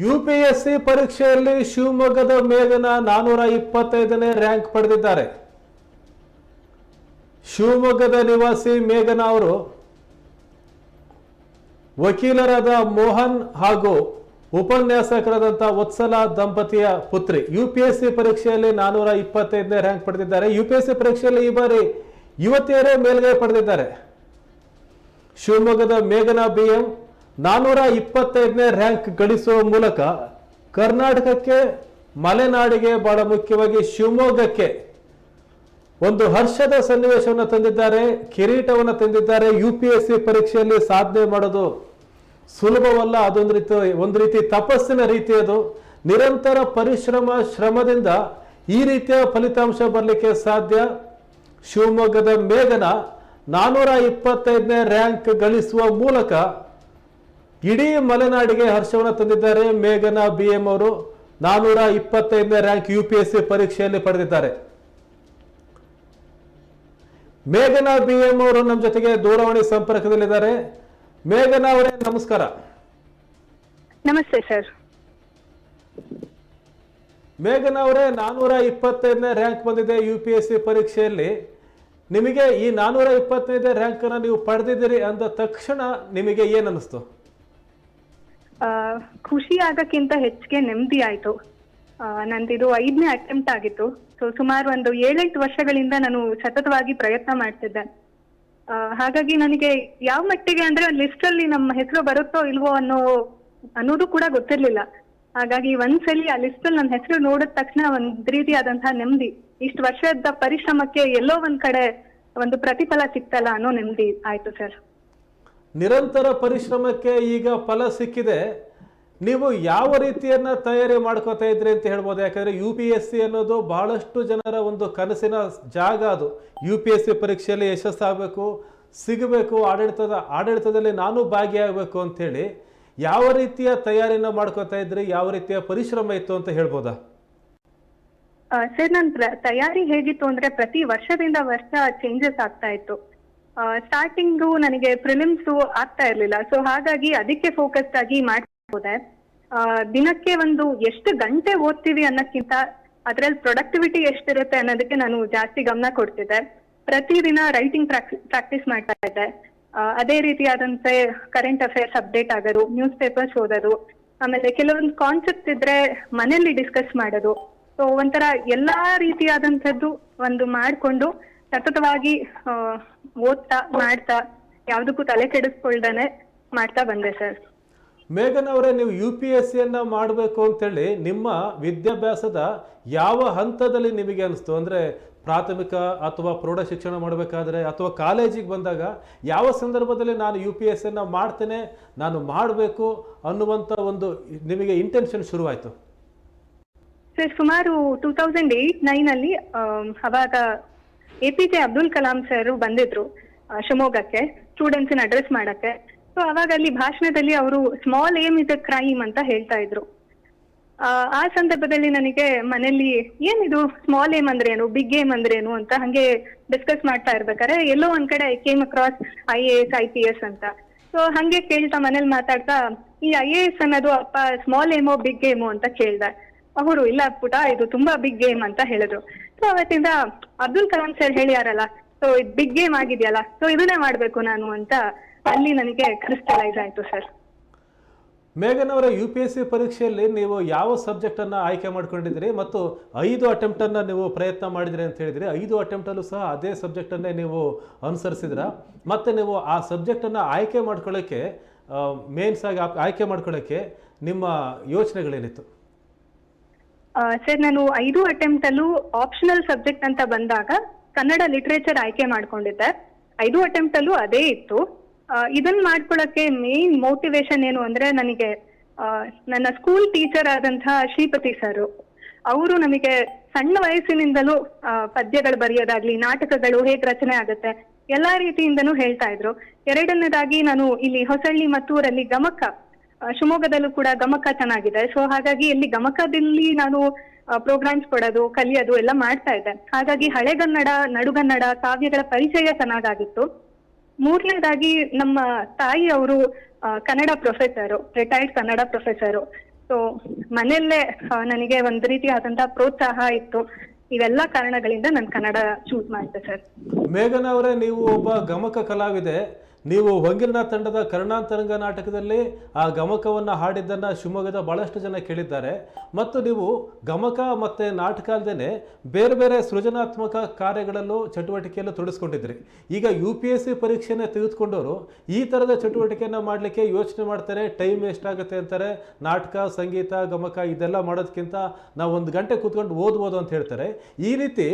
UPSC ಪರೀಕ್ಷೆಯಲ್ಲಿ ಶಿವಮೊಗ್ಗದ ಮೇಘನ 425ನೇ rank ಪಡೆದಿದ್ದಾರೆ. ಶಿವಮೊಗ್ಗದ ನಿವಾಸಿ ಮೇಘನ ಅವರು ವಕೀಲರಾದ ಮೋಹನ್ ಹಾಗೂ ಉಪನ್ಯಾಸಕರಾದಂಥ ವತ್ಸಲ ದಂಪತಿಯ ಪುತ್ರಿ. ಯುಪಿಎಸ್ಸಿ ಪರೀಕ್ಷೆಯಲ್ಲಿ 425ನೇ ರ್ಯಾಂಕ್ ಪಡೆದಿದ್ದಾರೆ. ಯುಪಿಎಸ್ಸಿ ಪರೀಕ್ಷೆಯಲ್ಲಿ ಈ ಬಾರಿ ಯುವತಿಯರೇ ಮೇಲ್ಗೈ ಪಡೆದಿದ್ದಾರೆ. ಶಿವಮೊಗ್ಗದ ಮೇಘನ BM 425ನೇ ರ್ಯಾಂಕ್ ಗಳಿಸುವ ಮೂಲಕ ಕರ್ನಾಟಕಕ್ಕೆ, ಮಲೆನಾಡಿಗೆ, ಬಹಳ ಮುಖ್ಯವಾಗಿ ಶಿವಮೊಗ್ಗಕ್ಕೆ ಒಂದು ಹರ್ಷದ ಸನ್ನಿವೇಶವನ್ನು ತಂದಿದ್ದಾರೆ, ಕಿರೀಟವನ್ನು ತಂದಿದ್ದಾರೆ. ಯುಪಿಎಸ್ಸಿ ಪರೀಕ್ಷೆಯಲ್ಲಿ ಸಾಧನೆ ಮಾಡೋದು ಸುಲಭವಲ್ಲ, ಒಂದು ರೀತಿ ತಪಸ್ಸಿನ ರೀತಿ. ಅದು ನಿರಂತರ ಶ್ರಮದಿಂದ ಈ ರೀತಿಯ ಫಲಿತಾಂಶ ಬರಲಿಕ್ಕೆ ಸಾಧ್ಯ. ಶಿವಮೊಗ್ಗದ ಮೇಘನ 425ನೇ ರ್ಯಾಂಕ್ ಗಳಿಸುವ ಮೂಲಕ ಇಡೀ ಮಲೆನಾಡಿಗೆ ಹರ್ಷವನ್ನು ತಂದಿದ್ದಾರೆ. ಮೇಘನ BM ಅವರು 425ನೇ ರ್ಯಾಂಕ್ ಯುಪಿಎಸ್ಸಿ ಪರೀಕ್ಷೆಯಲ್ಲಿ ಪಡೆದಿದ್ದಾರೆ. ಮೇಘನ BM ಅವರು ನಮ್ಮ ಜೊತೆಗೆ ದೂರವಾಣಿ ಸಂಪರ್ಕದಲ್ಲಿದ್ದಾರೆ. ಮೇಘನ ಅವರೇ, ನಮಸ್ಕಾರ. ನಮಸ್ತೆ ಸರ್. ಮೇಘನ ಅವರೇ, 425ನೇ ರ್ಯಾಂಕ್ ಬಂದಿದೆ ಯುಪಿಎಸ್ಸಿ ಪರೀಕ್ಷೆಯಲ್ಲಿ. ನಿಮಗೆ ಈ 425ನೇ ರ್ಯಾಂಕ್ ಅನ್ನ ನೀವು ಪಡೆದಿದ್ದೀರಿ ಅಂದ ತಕ್ಷಣ ನಿಮಗೆ ಏನ್ ಅನಿಸ್ತು? ಖುಷಿ ಆಗಕ್ಕಿಂತ ಹೆಚ್ಚಿಗೆ ನೆಮ್ಮದಿ ಆಯ್ತು. ನಂದಿದು 5ನೇ ಅಟೆಂಪ್ಟ್ ಆಗಿತ್ತು. ಸೊ ಸುಮಾರು ಒಂದು 7-8 ವರ್ಷಗಳಿಂದ ನಾನು ಸತತವಾಗಿ ಪ್ರಯತ್ನ ಮಾಡ್ತಿದ್ದೆ. ಹಾಗಾಗಿ ನನಗೆ ಯಾವ ಮಟ್ಟಿಗೆ ಅಂದ್ರೆ ಲಿಸ್ಟ್ ಅಲ್ಲಿ ನಮ್ಮ ಹೆಸರು ಬರುತ್ತೋ ಇಲ್ವೋ ಅನ್ನೋದು ಕೂಡ ಗೊತ್ತಿರ್ಲಿಲ್ಲ. ಹಾಗಾಗಿ ಒಂದ್ಸಲಿ ಆ ಲಿಸ್ಟ್ ಅಲ್ಲಿ ನನ್ನ ಹೆಸರು ನೋಡಿದ ತಕ್ಷಣ ಒಂದ್ ರೀತಿಯಾದಂತಹ ನೆಮ್ಮದಿ, ಇಷ್ಟು ವರ್ಷದ ಪರಿಶ್ರಮಕ್ಕೆ ಎಲ್ಲೋ ಒಂದ್ ಕಡೆ ಒಂದು ಪ್ರತಿಫಲ ಸಿಕ್ತಲ್ಲ ಅನ್ನೋ ನೆಮ್ಮದಿ ಆಯ್ತು ಸರ್. ನಿರಂತರ ಪರಿಶ್ರಮಕ್ಕೆ ಈಗ ಫಲ ಸಿಕ್ಕಿದೆ. ನೀವು ಯಾವ ರೀತಿಯನ್ನ ತಯಾರಿ ಮಾಡ್ಕೋತಾ ಇದ್ರಿ ಅಂತ ಹೇಳ್ಬೋದು? ಯಾಕಂದ್ರೆ UPSC ಅನ್ನೋದು ಬಹಳಷ್ಟು ಜನರ ಒಂದು ಕನಸಿನ ಜಾಗ. ಅದು UPSC ಪರೀಕ್ಷೆಯಲ್ಲಿ ಯಶಸ್ಸಾಗಬೇಕು, ಸಿಗಬೇಕು, ಆಡಳಿತದಲ್ಲಿ ನಾನು ಭಾಗಿಯಾಗಬೇಕು ಅಂತ ಹೇಳಿ ಯಾವ ರೀತಿಯ ತಯಾರಿನ ಮಾಡ್ಕೋತಾ ಇದ್ರಿ? ಯಾವ ರೀತಿಯ ಪರಿಶ್ರಮ ಇತ್ತು ಅಂತ ಹೇಳ್ಬೋದಾ? ಸರ್, ನನ್ನ ತಯಾರಿ ಹೇಗಿತ್ತು ಅಂದ್ರೆ ಪ್ರತಿ ವರ್ಷದಿಂದ ವರ್ಷ ಚೇಂಜಸ್ ಆಗ್ತಾ ಇತ್ತು. ಸ್ಟಾರ್ಟಿಂಗು ನನಗೆ ಪ್ರಿಲಿಮ್ಸ್ ಆಗ್ತಾ ಇರ್ಲಿಲ್ಲ. ಸೊ ಹಾಗಾಗಿ ಅದಕ್ಕೆ ಫೋಕಸ್ ಆಗಿ ಮಾಡ್ಬೋದೆ. ದಿನಕ್ಕೆ ಒಂದು ಎಷ್ಟು ಗಂಟೆ ಓದ್ತೀವಿ ಅನ್ನೋಕ್ಕಿಂತ ಅದ್ರಲ್ಲಿ ಪ್ರೊಡಕ್ಟಿವಿಟಿ ಎಷ್ಟಿರುತ್ತೆ ಅನ್ನೋದಕ್ಕೆ ನಾನು ಜಾಸ್ತಿ ಗಮನ ಕೊಡ್ತಿದ್ದೆ. ಪ್ರತಿದಿನ ರೈಟಿಂಗ್ ಪ್ರಾಕ್ಟೀಸ್ ಮಾಡ್ತಾ ಇದ್ದೆ. ಅದೇ ರೀತಿಯಾದಂತೆ ಕರೆಂಟ್ ಅಫೇರ್ಸ್ ಅಪ್ಡೇಟ್ ಆಗೋದು, ನ್ಯೂಸ್ ಪೇಪರ್ಸ್ ಓದೋದು, ಆಮೇಲೆ ಕೆಲವೊಂದು ಕಾನ್ಸೆಪ್ಟ್ ಇದ್ರೆ ಮನೆಯಲ್ಲಿ ಡಿಸ್ಕಸ್ ಮಾಡೋದು. ಸೊ ಒಂಥರ ಎಲ್ಲಾ ರೀತಿಯಾದಂಥದ್ದು ಒಂದು ಮಾಡ್ಕೊಂಡು ಸತತವಾಗಿ ಓದ್ತಾ ಮಾಡ್ತಾ ಯಾವ್ದಕ್ಕೂ ತಲೆ ಕೆಡಿಸ್ಕೊಳ್ದಾನೆ ಮಾಡ್ತಾ ಬಂದೆ ಸರ್. ಮೇಘನ್ ಅವರೇ, ನೀವು UPSCಯನ್ನ ಮಾಡಬೇಕು ಅಂತೇಳಿ ನಿಮ್ಮ ವಿದ್ಯಾಭ್ಯಾಸದ ಯಾವ ಹಂತದಲ್ಲಿ ನಿಮಗೆ ಅನಿಸ್ತು? ಅಂದ್ರೆ ಪ್ರಾಥಮಿಕ ಅಥವಾ ಪ್ರೌಢ ಶಿಕ್ಷಣ ಮಾಡಬೇಕಾದ್ರೆ ಅಥವಾ ಕಾಲೇಜಿಗೆ ಬಂದಾಗ ಯಾವ ಸಂದರ್ಭದಲ್ಲಿ ನಾನು UPSCಯನ್ನ ಮಾಡ್ತೇನೆ, ನಾನು ಮಾಡಬೇಕು ಅನ್ನುವಂಥ ಒಂದು ನಿಮಗೆ ಇಂಟೆನ್ಷನ್ ಶುರುವಾಯಿತು? ಸರ್, ಸುಮಾರು 2008-9 ಅಲ್ಲಿ ಅವಾಗ APJ ಅಬ್ದುಲ್ ಕಲಾಂ ಸರ್ ಬಂದಿದ್ರು ಶಿವಮೊಗ್ಗಕ್ಕೆ ಸ್ಟೂಡೆಂಟ್ಸ್ ಅಡ್ರೆಸ್ ಮಾಡಕ್ಕೆ. ಸೊ ಅವಾಗ ಅಲ್ಲಿ ಭಾಷಣದಲ್ಲಿ ಅವರು small aim is a crime ಅಂತ ಹೇಳ್ತಾ ಇದ್ರು. ಆ ಸಂದರ್ಭದಲ್ಲಿ ನನಗೆ ಮನೇಲಿ ಏನಿದು ಸ್ಮಾಲ್ ಏಮ್ ಅಂದ್ರೆ ಏನು, ಬಿಗ್ ಏಮ್ ಅಂದ್ರೆ ಏನು ಅಂತ ಹಂಗೆ ಡಿಸ್ಕಸ್ ಮಾಡ್ತಾ ಇರ್ಬೇಕಾದ್ರೆ ಎಲ್ಲೋ ಒಂದ್ ಕಡೆ I came across IAS IPS ಅಂತ. ಸೊ ಹಂಗೆ ಕೇಳ್ತಾ ಮನೇಲಿ ಮಾತಾಡ್ತಾ ಈ IAS ಅನ್ನೋದು ಅಪ್ಪ ಸ್ಮಾಲ್ ಏಮೋ ಬಿಗ್ ಏಮೋ ಅಂತ ಕೇಳ್ದೆ. ಅವರು ಇಲ್ಲ ಪುಟ, ಇದು ತುಂಬಾ ಬಿಗ್ ಗೇಮ್ ಅಂತ ಹೇಳಿದ್ರು. ಸೊ ಅವತ್ತಿಂದ ಅಬ್ದುಲ್ ಕಲಾಂ ಸರ್ ಹೇಳ್ಯಾರಲ್ಲ, ಸೊ ಇದು ಬಿಗ್ ಗೇಮ್ ಆಗಿದೆಯಲ್ಲ, ಸೊ ಇದನ್ನೇ ಮಾಡ್ಬೇಕು ನಾನು ಅಂತ ಅಲ್ಲಿ ನನಗೆ ಕ್ರಿಸ್ಟಲೈಸ್ ಆಯ್ತು ಸರ್. ಮೇಘನ್ ಅವರ UPSC ಪರೀಕ್ಷೆಯಲ್ಲಿ ನೀವು ಯಾವ ಸಬ್ಜೆಕ್ಟ್ ಅನ್ನ ಆಯ್ಕೆ ಮಾಡ್ಕೊಂಡಿದ್ರಿ ಮತ್ತು 5 ಅಟೆಂಪ್ಟ್ ಅನ್ನ ನೀವು ಪ್ರಯತ್ನ ಮಾಡಿದ್ರಿ ಅಂತ ಹೇಳಿದ್ರಿ. 5 ಅಟೆಂಪ್ಟ್ ಅಲ್ಲೂ ಸಹ ಅದೇ ಸಬ್ಜೆಕ್ಟ್ ಅನ್ನೇ ನೀವು ಅನುಸರಿಸಿದ್ರ? ಮತ್ತೆ ನೀವು ಆ ಸಬ್ಜೆಕ್ಟ್ ಅನ್ನ ಆಯ್ಕೆ ಮಾಡ್ಕೊಳ್ಳೋಕೆ, ಮೇನ್ಸ್ ಆಗಿ ಆಯ್ಕೆ ಮಾಡ್ಕೊಳ್ಳೋಕೆ ನಿಮ್ಮ ಯೋಚನೆಗಳೇನಿತ್ತು? ಸರ್, ನಾನು 5 ಅಟೆಂಪ್ಟ್ ಅಲ್ಲೂ ಆಪ್ಷನಲ್ ಸಬ್ಜೆಕ್ಟ್ ಅಂತ ಬಂದಾಗ ಕನ್ನಡ ಲಿಟ್ರೇಚರ್ ಆಯ್ಕೆ ಮಾಡ್ಕೊಂಡಿದ್ದೆ. 5 ಅಟೆಂಪ್ಟ್ ಅಲ್ಲೂ ಅದೇ ಇತ್ತು. ಇದನ್ನ ಮಾಡ್ಕೊಳಕ್ಕೆ ಮೇನ್ ಮೋಟಿವೇಶನ್ ಏನು ಅಂದ್ರೆ, ನನಗೆ ನನ್ನ ಸ್ಕೂಲ್ ಟೀಚರ್ ಆದಂತಹ ಶ್ರೀಪತಿ ಸರ್ ಅವರು ನಮಗೆ ಸಣ್ಣ ವಯಸ್ಸಿನಿಂದಲೂ ಪದ್ಯಗಳು ಬರೆಯೋದಾಗ್ಲಿ, ನಾಟಕಗಳು ಹೇಗ್ ರಚನೆ ಆಗುತ್ತೆ ಎಲ್ಲಾ ರೀತಿಯಿಂದನೂ ಹೇಳ್ತಾ ಇದ್ರು. ಎರಡನೇದಾಗಿ ನಾನು ಇಲ್ಲಿ ಹೊಸಳ್ಳಿ ಮತ್ತೂರಲ್ಲಿ ಗಮಕ, ಶಿವಮೊಗ್ಗದಲ್ಲೂ ಕೂಡ ಗಮಕ ಚೆನ್ನಾಗಿದೆ. ಸೊ ಹಾಗಾಗಿ ಇಲ್ಲಿ ಗಮಕದಲ್ಲಿ ನಾನು ಪ್ರೋಗ್ರಾಮ್ಸ್ ಕೊಡೋದು, ಕಲಿಯೋದು ಎಲ್ಲ ಮಾಡ್ತಾ ಇದ್ದೆ. ಹಾಗಾಗಿ ಹಳೆಗನ್ನಡ, ನಡುಗನ್ನಡ ಕಾವ್ಯಗಳ ಪರಿಚಯ ಚೆನ್ನಾಗಾಗಿತ್ತು. ಮೂರನೇದಾಗಿ ನಮ್ಮ ತಾಯಿ ಅವರು Kannada professor, retired Kannada professor. So ಮನೆಯಲ್ಲೇ ನನಗೆ ಒಂದು ರೀತಿಯಾದಂತಹ ಪ್ರೋತ್ಸಾಹ ಇತ್ತು. ಇವೆಲ್ಲ ಕಾರಣಗಳಿಂದ ನಾನು ಕನ್ನಡ ಚೂಸ್ ಮಾಡಿದೆ ಸರ್. ಮೇಘನಾ ಅವರೇ, ನೀವು ಒಬ್ಬ ಗಮಕ ಕಲಾವಿದೆ. ನೀವು ಹೊಂಗಿರನ ತಂಡದ ಕರ್ಣಾಂತರಂಗ ನಾಟಕದಲ್ಲಿ ಆ ಗಮಕವನ್ನು ಹಾಡಿದ್ದನ್ನು ಶಿವಮೊಗ್ಗದ ಭಾಳಷ್ಟು ಜನ ಕೇಳಿದ್ದಾರೆ. ಮತ್ತು ನೀವು ಗಮಕ ಮತ್ತು ನಾಟಕ ಅಲ್ಲದೆ ಬೇರೆ ಬೇರೆ ಸೃಜನಾತ್ಮಕ ಕಾರ್ಯಗಳಲ್ಲೂ ಚಟುವಟಿಕೆಯಲ್ಲೂ ತೊಡಗಿಸ್ಕೊಂಡಿದ್ರಿ. ಈಗ UPSC ಪರೀಕ್ಷೆನೇ ತೆಗೆದುಕೊಂಡವರು ಈ ಥರದ ಚಟುವಟಿಕೆಯನ್ನು ಮಾಡಲಿಕ್ಕೆ ಯೋಚನೆ ಮಾಡ್ತಾರೆ, ಟೈಮ್ ವೇಸ್ಟ್ ಆಗುತ್ತೆ ಅಂತಾರೆ. ನಾಟಕ, ಸಂಗೀತ, ಗಮಕ ಇದೆಲ್ಲ ಮಾಡೋದಕ್ಕಿಂತ ನಾವು 1 ಗಂಟೆ ಕೂತ್ಕೊಂಡು ಓದ್ಬೋದು ಅಂತ ಹೇಳ್ತಾರೆ. ಈ ರೀತಿ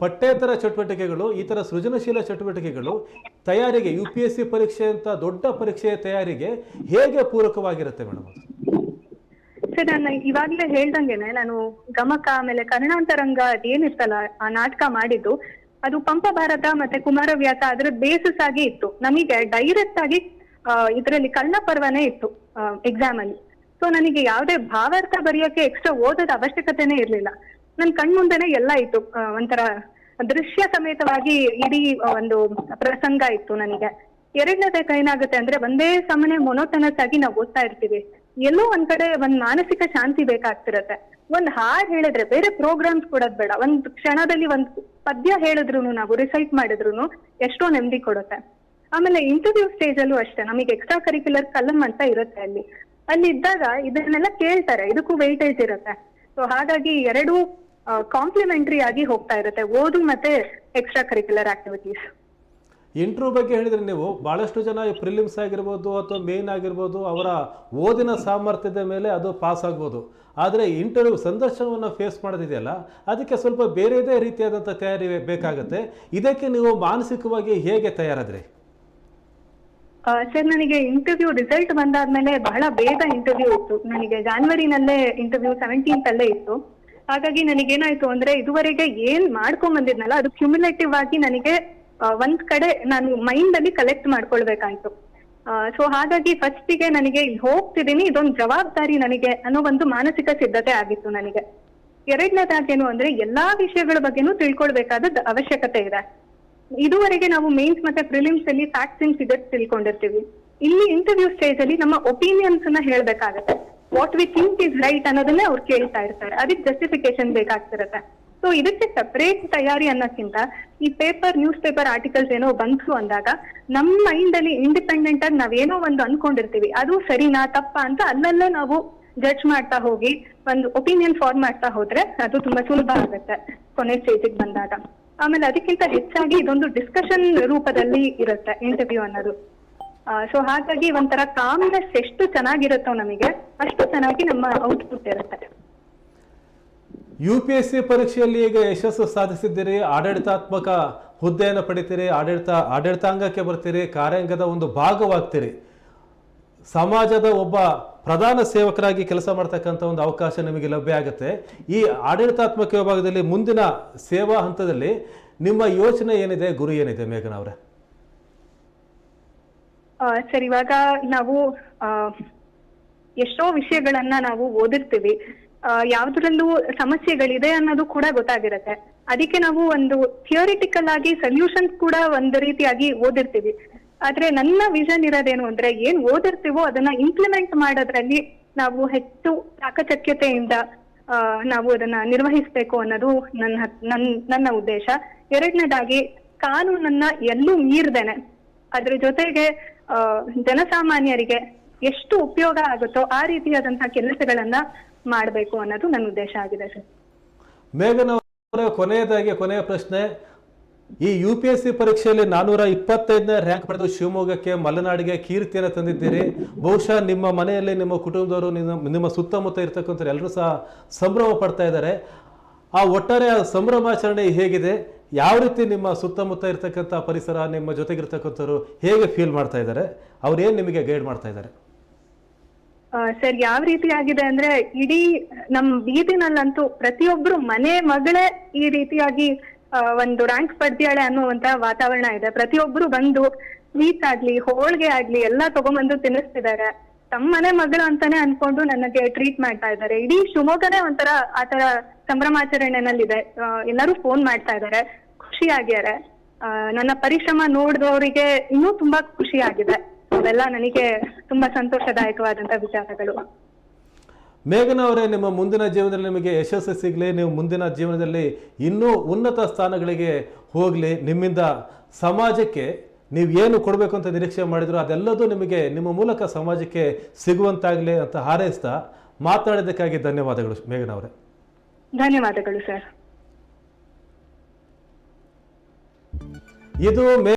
ಪಠ್ಯೇತರ ಚಟುವಟಿಕೆಗಳು, ಈ ಥರ ಸೃಜನಶೀಲ ಚಟುವಟಿಕೆಗಳು ತಯಾರಿಗೆ, UPSC ಪರೀಕ್ಷೆ ಅಂತ ದೊಡ್ಡ ಪರೀಕ್ಷೆಯ ತಯಾರಿಗೆ ಹೇಗೆ ಪೂರಕವಾಗಿರುತ್ತೆ ಮೇಡಮ್? ಸರ್, ನಾನು ಇವಾಗಲೇ ಹೇಳ್ದಂಗೆನೆ ನಾನು ಗಮಕ ಆಮೇಲೆ ಕರ್ಣಾಂತರಂಗ ಅದೇನಿರ್ತಲ್ಲ ಆ ನಾಟಕ ಮಾಡಿದ್ದು, ಅದು ಪಂಪ ಭಾರತ ಮತ್ತೆ ಕುಮಾರವ್ಯಾಸ ಅದರ ಬೇಸಿಸ್ ಆಗಿ ಇತ್ತು. ನಮಗೆ ಡೈರೆಕ್ಟ್ ಆಗಿ ಇದರಲ್ಲಿ ಕರ್ಣಪರ್ವನೇ ಇತ್ತು ಎಕ್ಸಾಮ್ ಅಲ್ಲಿ. ಸೊ ನನಗೆ ಯಾವುದೇ ಭಾವಾರ್ಥ ಬರೆಯೋಕೆ ಎಕ್ಸ್ಟ್ರಾ ಓದೋದ ಅವಶ್ಯಕತೆನೇ ಇರ್ಲಿಲ್ಲ. ನನ್ ಕಣ್ಮುಂದೆನೆ ಎಲ್ಲ ಇತ್ತು, ಒಂಥರ ದೃಶ್ಯ ಸಮೇತವಾಗಿ ಇಡೀ ಒಂದು ಪ್ರಸಂಗ ಇತ್ತು ನನಗೆ. ಎರಡನೇದಕ್ಕೆ ಏನಾಗುತ್ತೆ ಅಂದ್ರೆ, ಒಂದೇ ಸಮನೆ ಮೊನೋಟನಸ್ ಆಗಿ ನಾವು ಓದ್ತಾ ಇರ್ತೀವಿ. ಎಲ್ಲೋ ಒಂದ್ ಕಡೆ ಒಂದ್ ಮಾನಸಿಕ ಶಾಂತಿ ಬೇಕಾಗ್ತಿರತ್ತೆ. ಒಂದ್ ಹಾಡ್ ಹೇಳಿದ್ರೆ ಬೇರೆ ಪ್ರೋಗ್ರಾಮ್ಸ್ ಕೊಡೋದ್ ಬೇಡ, ಒಂದ್ ಕ್ಷಣದಲ್ಲಿ ಒಂದ್ ಪದ್ಯ ಹೇಳಿದ್ರು, ನಾವು ರಿಸೈಟ್ ಮಾಡಿದ್ರು ಎಷ್ಟೋ ನೆಮ್ಮದಿ ಕೊಡುತ್ತೆ. ಆಮೇಲೆ ಇಂಟರ್ವ್ಯೂ ಸ್ಟೇಜ್ ಅಲ್ಲೂ ಅಷ್ಟೇ, ನಮಗೆ ಎಕ್ಸ್ಟ್ರಾ ಕರಿಕ್ಯುಲರ್ ಕಲಂ ಅಂತ ಇರುತ್ತೆ. ಅಲ್ಲಿ ಇದ್ದಾಗ ಇದನ್ನೆಲ್ಲ ಕೇಳ್ತಾರೆ, ಇದಕ್ಕೂ ವೆಯ್ಟೇಜ್ ಇರುತ್ತೆ. ಸೊ ಹಾಗಾಗಿ ಎರಡೂ ಕಾಂಪ್ಲಿಮೆಂಟರಿ ಆಗಿ ಹೋಗ್ತಾ ಇರುತ್ತೆ, ಓದು ಮತ್ತೆ ಎಕ್ಸ್ಟ್ರಾ ಕರಿಕ್ಯುಲರ್ ಆಕ್ಟಿವಿಟೀಸ್. ಇಂಟರ್ವ್ಯೂ ಬಗ್ಗೆ ಹೇಳಿದ್ರೆ, ನೀವು ಭಾಳಷ್ಟು ಜನ ಪ್ರಿಲಿಮ್ಸ್ ಆಗಿರ್ಬೋದು ಅಥವಾ ಮೇನ್ ಆಗಿರ್ಬೋದು ಅವರ ಓದಿನ ಸಾಮರ್ಥ್ಯದ ಮೇಲೆ ಅದು ಪಾಸ್ ಆಗ್ಬೋದು. ಆದರೆ ಇಂಟರ್ವ್ಯೂ ಸಂದರ್ಶನವನ್ನು ಫೇಸ್ ಮಾಡೋದಿದೆಯಲ್ಲ, ಅದಕ್ಕೆ ಸ್ವಲ್ಪ ಬೇರೆದೇ ರೀತಿಯಾದಂಥ ತಯಾರಿ ಬೇಕಾಗುತ್ತೆ. ಇದಕ್ಕೆ ನೀವು ಮಾನಸಿಕವಾಗಿ ಹೇಗೆ ತಯಾರಾದ್ರಿ? ಸರ್, ನನಗೆ ಇಂಟರ್ವ್ಯೂ ರಿಸಲ್ಟ್ ಬಂದಾದ್ಮೇಲೆ ಬಹಳ ಬೇಗ ಇಂಟರ್ವ್ಯೂ ಇತ್ತು. ನನಗೆ ಜಾನ್ವರಿನಲ್ಲೇ ಇಂಟರ್ವ್ಯೂ 17th ಅಲ್ಲೇ ಇತ್ತು. ಹಾಗಾಗಿ ನನಗೇನಾಯ್ತು ಅಂದ್ರೆ, ಇದುವರೆಗೆ ಏನ್ ಮಾಡ್ಕೊಂಡ್ ಬಂದಿದ್ನಲ್ಲ ಅದು ಕ್ಯುಮ್ಯುಲೇಟಿವ್ ಆಗಿ ನನಗೆ ಒಂದ್ ಕಡೆ ನಾನು ಮೈಂಡ್ ಅಲ್ಲಿ ಕಲೆಕ್ಟ್ ಮಾಡ್ಕೊಳ್ಬೇಕಾಯ್ತು. ಸೊ ಹಾಗಾಗಿ ಫಸ್ಟಿಗೆ ನನಗೆ ಹೋಗ್ತಿದ್ದೀನಿ, ಇದೊಂದು ಜವಾಬ್ದಾರಿ ನನಗೆ ಅನ್ನೋ ಒಂದು ಮಾನಸಿಕ ಸಿದ್ಧತೆ ಆಗಿತ್ತು ನನಗೆ. ಎರಡನೇದಾಗೇನು ಅಂದ್ರೆ, ಎಲ್ಲಾ ವಿಷಯಗಳ ಬಗ್ಗೆನೂ ತಿಳ್ಕೊಳ್ಬೇಕಾದ ಅವಶ್ಯಕತೆ ಇದೆ. ಇದುವರೆಗೆ ನಾವು ಮೇನ್ಸ್ ಮತ್ತೆ ಪ್ರಿಲಿಮ್ಸ್ ಅಲ್ಲಿ ಫ್ಯಾಕ್ಟ್ಸ್ ಅಂಡ್ ಫಿಗರ್ಸ್ ತಿಳ್ಕೊಂಡಿರ್ತೀವಿ. ಇಲ್ಲಿ ಇಂಟರ್ವ್ಯೂ ಸ್ಟೇಜ್ ಅಲ್ಲಿ ನಮ್ಮ ಒಪಿನಿಯನ್ಸ್ ನ ಹೇಳ್ಬೇಕಾಗತ್ತೆ. What we think is right ಅನ್ನೋದನ್ನೇ ಅವ್ರು ಕೇಳ್ತಾ ಇರ್ತಾರೆ, ಅದಕ್ಕೆ ಜಸ್ಟಿಫಿಕೇಶನ್ ಬೇಕಾಗ್ತಿರತ್ತೆ. ಸೊ ಇದಕ್ಕೆ ಸಪರೇಟ್ ತಯಾರಿ ಅನ್ನೋಕ್ಕಿಂತ ಈ ನ್ಯೂಸ್ ಪೇಪರ್ ಆರ್ಟಿಕಲ್ಸ್ ಏನೋ ಬಂತು ಅಂದಾಗ ನಮ್ಮ ಮೈಂಡ್ ಅಲ್ಲಿ ಇಂಡಿಪೆಂಡೆಂಟ್ ಆಗಿ ನಾವೇನೋ ಒಂದು ಅನ್ಕೊಂಡಿರ್ತೀವಿ, ಅದು ಸರಿನಾ ತಪ್ಪಾ ಅಂತ ಅಲ್ಲಲ್ಲೇ ನಾವು ಜಡ್ಜ್ ಮಾಡ್ತಾ ಹೋಗಿ ಒಂದು ಒಪಿನಿಯನ್ ಫಾರ್ಮ್ ಮಾಡ್ತಾ ಹೋದ್ರೆ ಅದು ತುಂಬಾ ಸುಲಭ ಆಗುತ್ತೆ ಕೊನೆ ಸ್ಟೇಜಿಗೆ ಬಂದಾಗ. ಆಮೇಲೆ ಅದಕ್ಕಿಂತ ಹೆಚ್ಚಾಗಿ ಇದೊಂದು ಡಿಸ್ಕಷನ್ ರೂಪದಲ್ಲಿ ಇರುತ್ತೆ ಇಂಟರ್ವ್ಯೂ ಅನ್ನೋದು. ಸೊ ಹಾಗಾಗಿ ಒಂಥರ ಕಾಮ್ನೆಸ್ ಎಷ್ಟು ಚೆನ್ನಾಗಿರುತ್ತೋ ನಮಗೆ, ಅಷ್ಟು ಚೆನ್ನಾಗಿ ನಮ್ಮ ಔಟ್ಪುಟ್ ಇರುತ್ತೆ. UPSC ಪರೀಕ್ಷೆಯಲ್ಲಿ ಈಗ ಯಶಸ್ಸು ಸಾಧಿಸಿದ್ದೀರಿ, ಆಡಳಿತಾತ್ಮಕ ಹುದ್ದೆಯನ್ನು ಪಡಿತೀರಿ, ಆಡಳಿತಾಂಗಕ್ಕೆ ಬರ್ತೀರಿ, ಕಾರ್ಯಾಂಗದ ಒಂದು ಭಾಗವಾಗ್ತೀರಿ, ಸಮಾಜದ ಒಬ್ಬ ಪ್ರಧಾನ ಸೇವಕರಾಗಿ ಕೆಲಸ ಮಾಡ್ತಕ್ಕಂಥ ಒಂದು ಅವಕಾಶ ನಿಮಗೆ ಲಭ್ಯ ಆಗುತ್ತೆ. ಈ ಆಡಳಿತಾತ್ಮಕ ವಿಭಾಗದಲ್ಲಿ ಮುಂದಿನ ಸೇವಾ ಹಂತದಲ್ಲಿ ನಿಮ್ಮ ಯೋಚನೆ ಏನಿದೆ, ಗುರಿ ಏನಿದೆ ಮೇಘನಾ ಅವರೇ? ಸರ್, ಇವಾಗ ನಾವು ಎಷ್ಟೋ ವಿಷಯಗಳನ್ನ ನಾವು ಓದಿರ್ತೀವಿ, ಯಾವ್ದ್ರಲ್ಲೂ ಸಮಸ್ಯೆಗಳಿದೆ ಅನ್ನೋದು ಕೂಡ ಗೊತ್ತಾಗಿರುತ್ತೆ. ಅದಕ್ಕೆ ನಾವು ಒಂದು ಥಿಯೋರಿಟಿಕಲ್ ಆಗಿ ಸೊಲ್ಯೂಷನ್ಸ್ ಕೂಡ ಒಂದು ರೀತಿಯಾಗಿ ಓದಿರ್ತೀವಿ. ಆದ್ರೆ ನನ್ನ ವಿಷನ್ ಇರೋದೇನು ಅಂದ್ರೆ, ಏನ್ ಓದಿರ್ತೀವೋ ಅದನ್ನ ಇಂಪ್ಲಿಮೆಂಟ್ ಮಾಡೋದ್ರಲ್ಲಿ ನಾವು ಹೆಚ್ಚು ಚಾಕಚಕ್ಯತೆಯಿಂದ ನಾವು ಅದನ್ನ ನಿರ್ವಹಿಸ್ಬೇಕು ಅನ್ನೋದು ನನ್ನ ಉದ್ದೇಶ. ಎರಡನೇದಾಗಿ, ಕಾನೂನನ್ನ ಎಲ್ಲೂ ಮೀರ್ದೇನೆ ಅದ್ರ ಜೊತೆಗೆ ಜನಸಾಮಾನ್ಯರಿಗೆ ಎಷ್ಟು ಉಪಯೋಗ ಆಗುತ್ತೋ ಆ ರೀತಿಯಾದಂತಹ ಕೆಲಸಗಳನ್ನ ಮಾಡಬೇಕು ಅನ್ನೋದು ನನ್ನ ಉದ್ದೇಶ ಆಗಿದೆ ಸರ್. ಮೇಘನಾ ಅವರ ಕೊನೆಯ ಪ್ರಶ್ನೆ, ಈ UPSC ಪರೀಕ್ಷೆಯಲ್ಲಿ 425ನೇ ರ್ಯಾಂಕ್ ಪಡೆದು ಶಿವಮೊಗ್ಗಕ್ಕೆ, ಮಲೆನಾಡಿಗೆ ಕೀರ್ತಿಯನ್ನು ತಂದಿದ್ದೀರಿ. ಬಹುಶಃ ನಿಮ್ಮ ಮನೆಯಲ್ಲಿ, ನಿಮ್ಮ ಕುಟುಂಬದವರು, ನಿಮ್ಮ ಸುತ್ತಮುತ್ತ ಇರ್ತಕ್ಕಂಥವ್ರು ಎಲ್ಲರೂ ಸಹ ಸಂಭ್ರಮ ಪಡ್ತಾ ಇದ್ದಾರೆ. ಆ ಒಟ್ಟಾರೆ ಸಂಭ್ರಮಾಚರಣೆ ಹೇಗಿದೆ? ಯಾವ ರೀತಿ ನಿಮ್ಮ ಸುತ್ತಮುತ್ತ ಇರ್ತಕ್ಕಂಥ ಪರಿಸರ, ನಿಮ್ಮ ಜೊತೆಗಿರ್ತಕ್ಕಂಥವ್ರು ಹೇಗೆ ಫೀಲ್ ಮಾಡ್ತಾ ಇದ್ದಾರೆ? ಅವ್ರೇನು ನಿಮಗೆ ಗೈಡ್ ಮಾಡ್ತಾ ಇದ್ದಾರೆ? ಸರ್, ಯಾವ ರೀತಿ ಆಗಿದೆ ಅಂದ್ರೆ, ಇಡೀ ನಮ್ ಬೀದಿನಲ್ಲಂತೂ ಪ್ರತಿಯೊಬ್ರು ಮನೆ ಮಗಳೇ ಈ ರೀತಿಯಾಗಿ ಒಂದು ರ್ಯಾಂಕ್ ಪಡೆದಿಯಾಳೆ ಅನ್ನುವಂತ ವಾತಾವರಣ ಇದೆ. ಪ್ರತಿಯೊಬ್ರು ಬಂದು ಸ್ವೀಟ್ಸ್ ಆಗ್ಲಿ, ಹೋಳ್ಗೆ ಆಗ್ಲಿ ಎಲ್ಲಾ ತಗೊಂಡ್ಬಂದು ತಿನ್ನಿಸ್ತಿದ್ದಾರೆ. ತಮ್ಮ ಮನೆ ಮಗಳು ಅಂತಾನೆ ಅನ್ಕೊಂಡು ನನಗೆ ಟ್ರೀಟ್ ಮಾಡ್ತಾ ಇದ್ದಾರೆ. ಇಡೀ ಶಿವಮೊಗ್ಗನೇ ಒಂಥರ ಆತರ ಸಂಭ್ರಮಾಚರಣೆನಲ್ಲಿದೆ. ಎಲ್ಲರೂ ಫೋನ್ ಮಾಡ್ತಾ ಇದ್ದಾರೆ, ಖುಷಿ ಆಗ್ಯಾರೆ. ನನ್ನ ಪರಿಶ್ರಮ ನೋಡಿದವರಿಗೆ ಇನ್ನೂ ತುಂಬಾ ಖುಷಿ ಆಗಿದೆ. ಅವೆಲ್ಲ ನನಗೆ ತುಂಬಾ ಸಂತೋಷದಾಯಕವಾದಂತ ವಿಚಾರಗಳು. ಮೇಘನಾ ಅವರೇ, ನಿಮ್ಮ ಮುಂದಿನ ಜೀವನದಲ್ಲಿ ನಿಮಗೆ ಯಶಸ್ಸು ಸಿಗಲಿ, ನೀವು ಮುಂದಿನ ಜೀವನದಲ್ಲಿ ಇನ್ನೂ ಉನ್ನತ ಸ್ಥಾನಗಳಿಗೆ ಹೋಗಲಿ, ನಿಮ್ಮಿಂದ ಸಮಾಜಕ್ಕೆ ನೀವು ಏನು ಕೊಡಬೇಕು ಅಂತ ನಿರೀಕ್ಷೆ ಮಾಡಿದ್ರು ಅದೆಲ್ಲದೂ ನಿಮಗೆ ನಿಮ್ಮ ಮೂಲಕ ಸಮಾಜಕ್ಕೆ ಸಿಗುವಂತಾಗಲಿ ಅಂತ ಹಾರೈಸ್ತಾ ಮಾತನಾಡಿದ್ದಕ್ಕಾಗಿ ಧನ್ಯವಾದಗಳು ಮೇಘನಾ ಅವರೇ. ಧನ್ಯವಾದಗಳು ಸರ್. ಇದು